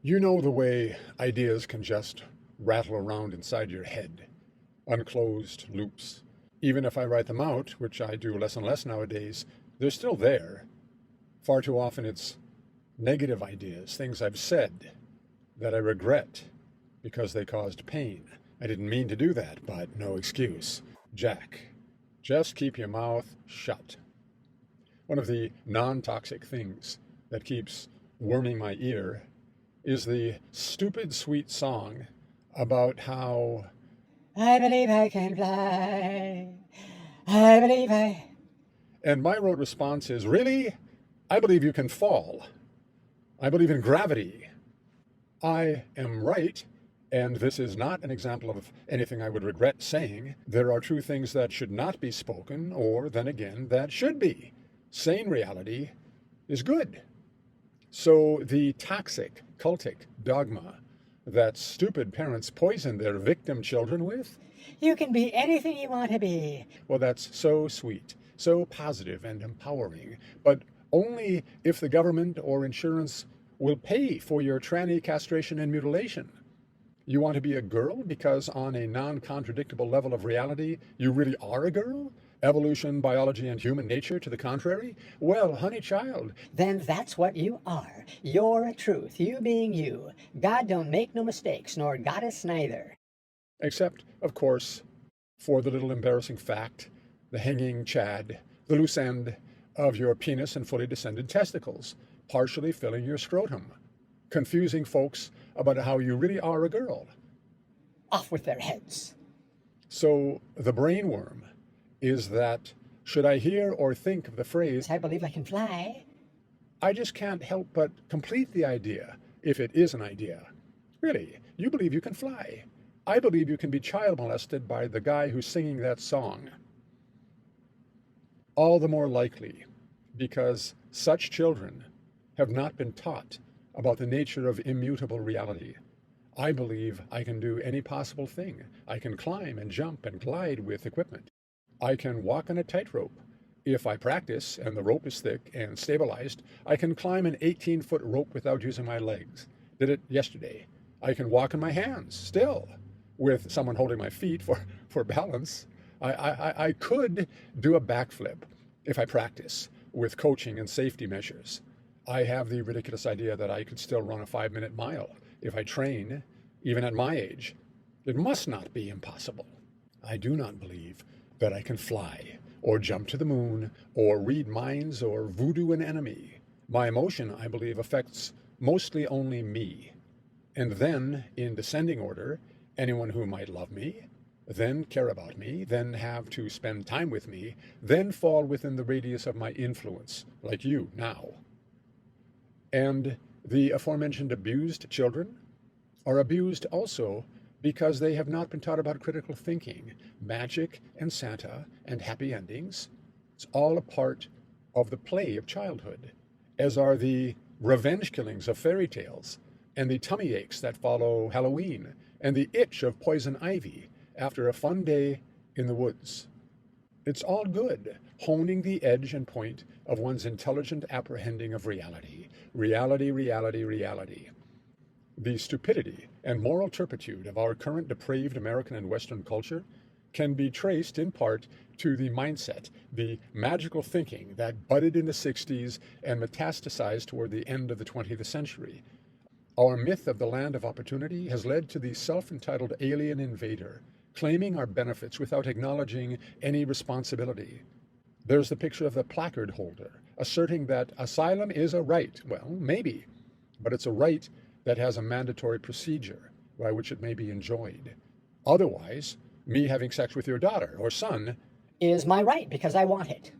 You know the way ideas can just rattle around inside your head, unclosed loops. Even if I write them out, which I do less and less nowadays, they're still there. Far too often it's negative ideas, things I've said that I regret because they caused pain. I didn't mean to do that, but no excuse. Jack, just keep your mouth shut. One of the non-toxic things that keeps worming my ear is the stupid sweet song about how I believe I can fly. I believe I. and my rote response is, really? I believe you can fall. I believe in gravity. I am right, and this is not an example of anything I would regret saying. There are true things that should not be spoken, or then again, that should be. Sane reality is good. So the toxic, cultic dogma that stupid parents poison their victim children with, You can be anything you want to be. well, that's so sweet, so positive and empowering, but only if the government or insurance will pay for your tranny castration and mutilation. You want to be a girl because on a non-contradictable level of reality, you really are a girl? Evolution, biology, and human nature to the contrary? Well, honey child, Then that's what you are. You're a truth, you being you. God don't make no mistakes, nor goddess neither. except, of course, for the little embarrassing fact, the hanging chad, the loose end of your penis and fully descended testicles, partially filling your scrotum, confusing folks about how you really are a girl. Off with their heads. So the brainworm is that should I hear or think of the phrase, I believe I can fly. I just can't help but complete the idea, if it is an idea. Really, you believe you can fly. I believe you can be child molested by the guy who's singing that song. All the more likely because such children have not been taught about the nature of immutable reality. I believe I can do any possible thing. I can climb and jump and glide with equipment. I can walk on a tightrope. If I practice and the rope is thick and stabilized, I can climb an 18-foot rope without using my legs. Did it yesterday. I can walk on my hands still with someone holding my feet for balance. I could do a backflip if I practice with coaching and safety measures. I have the ridiculous idea that I could still run a 5-minute mile if I train, even at my age. It must not be impossible. I do not believe that I can fly, or jump to the moon, or read minds, or voodoo an enemy. My emotion, I believe, affects mostly only me. And then, in descending order, anyone who might love me, then care about me, then have to spend time with me, then fall within the radius of my influence, like you now. And the aforementioned abused children are abused also because they have not been taught about critical thinking, magic and Santa and happy endings. It's all a part of the play of childhood, as are the revenge killings of fairy tales, and the tummy aches that follow Halloween, and the itch of poison ivy after a fun day in the woods. It's all good, honing the edge and point of one's intelligent apprehending of reality. Reality, reality, reality. The stupidity and moral turpitude of our current depraved American and Western culture can be traced in part to the mindset, the magical thinking that budded in the 60s and metastasized toward the end of the 20th century. Our myth of the land of opportunity has led to the self-entitled alien invader, claiming our benefits without acknowledging any responsibility. There's the picture of the placard holder, asserting that asylum is a right. Well, maybe, but it's a right that has a mandatory procedure by which it may be enjoyed. Otherwise, me having sex with your daughter or son Is my right because I want it.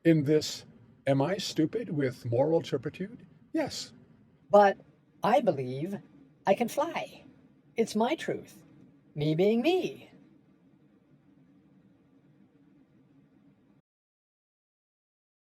in this, am I stupid with moral turpitude? Yes. But I believe I can fly. It's my truth. Me being me.